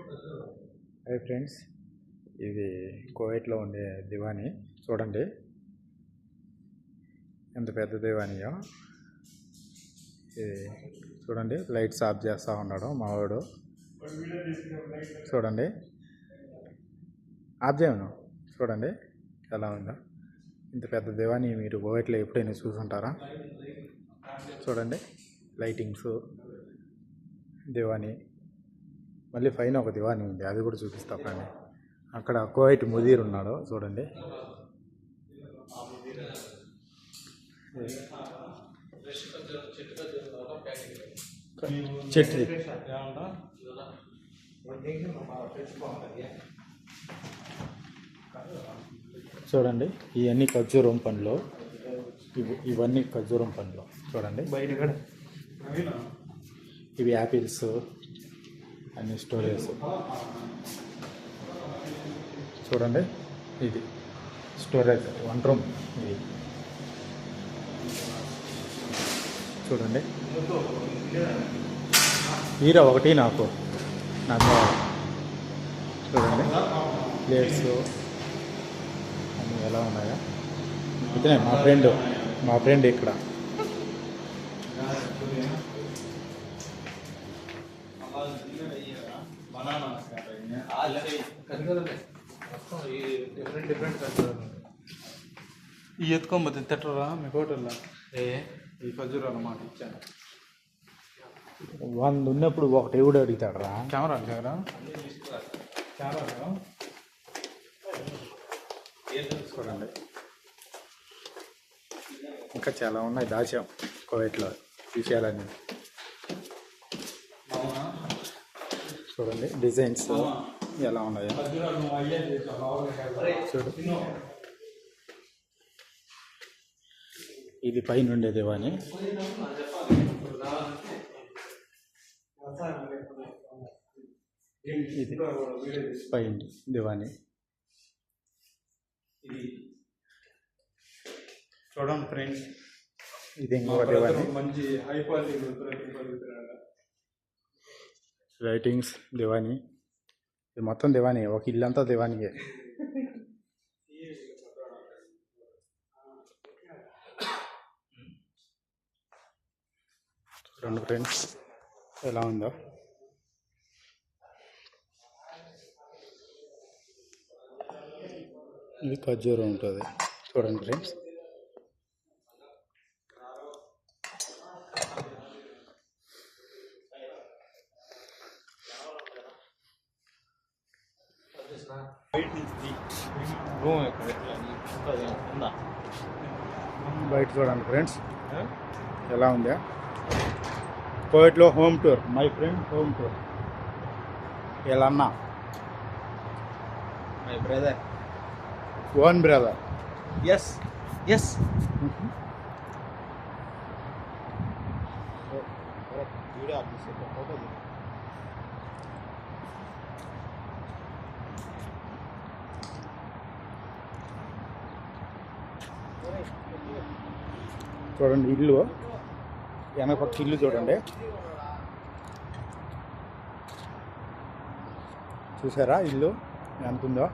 Hi friends, ఇది కువైట్లో ఉండే దివానీ. చూడండి ఎంత పెద్ద దివానీయో. ఇది చూడండి, లైట్స్ ఆఫ్ చేస్తూ ఉన్నాడు మావాడు. చూడండి, ఆఫ్ చేయను. చూడండి ఎలా ఉందో. ఇంత పెద్ద దివానీ మీరు కువైట్లో ఎప్పుడైనా చూసుంటారా? చూడండి, లైటింగ్స్, దివానీ. మళ్ళీ పైన ఒక దివానీ ఉంది, అది కూడా చూపిస్తా ఫ్రెండ్. అక్కడ కువైట్ ముదీర్ ఉన్నాడు చూడండి. చెట్టు చూడండి, ఇవన్నీ ఖర్జూరం పండ్లు. ఇవన్నీ ఖర్జూరం పండ్లు చూడండి. ఇవి యాపిల్స్ అన్ని స్టోరేజ్. చూడండి, ఇది స్టోరేజ్ 1 రూమ్. ఇది చూడండి, హీరో ఒకటి నాకు చూడండి. ప్లేట్స్ అన్నీ ఎలా ఉన్నాయో. ఇతనే మా ఫ్రెండ్ ఇక్కడ. ఈ ఎత్తుకోబోతుంది తిట్టరా మీకు హోటల్లో ఈ ఖర్జూరాలు అన్నమాట ఇచ్చాను. వాళ్ళు ఉన్నప్పుడు ఒకటి ఎవడు అడుగుతాడు రా. కెమెరా దగ్గర చూడండి, ఇంకా చాలా ఉన్నాయి దాచాం కువైట్లో విషయాలన్నీ. చూడండి డిజైన్స్ ఎలా ఉన్నాయో. చూడు, ఇది పైన ఉండే దివానీ. ఇది పైన దివానీ. చూడండి ఫ్రెండ్స్, ఇది ఇంకొక దివానీ. మంచి హై క్వాలిటీ లైటింగ్స్ దివానీ. ఇది మొత్తం దివానీ, ఒక ఇల్లంతా దివానీయే. చూడండి ఫ్రెండ్స్ ఎలా ఉందో. ఇది ఖర్జూరం ఉంటుంది చూడండి ఫ్రెండ్స్. బయట చూడండి ఫ్రెండ్స్ ఎలా ఉందా. కువైట్లో home tour, my friend home tour. వీళ్ళన్నా my brother, own brother. Yes yes. చూడండి ఇల్లు, వెనక పక్క ఇల్లు చూడండి. చూసారా ఇల్లు ఎంత ఉందో.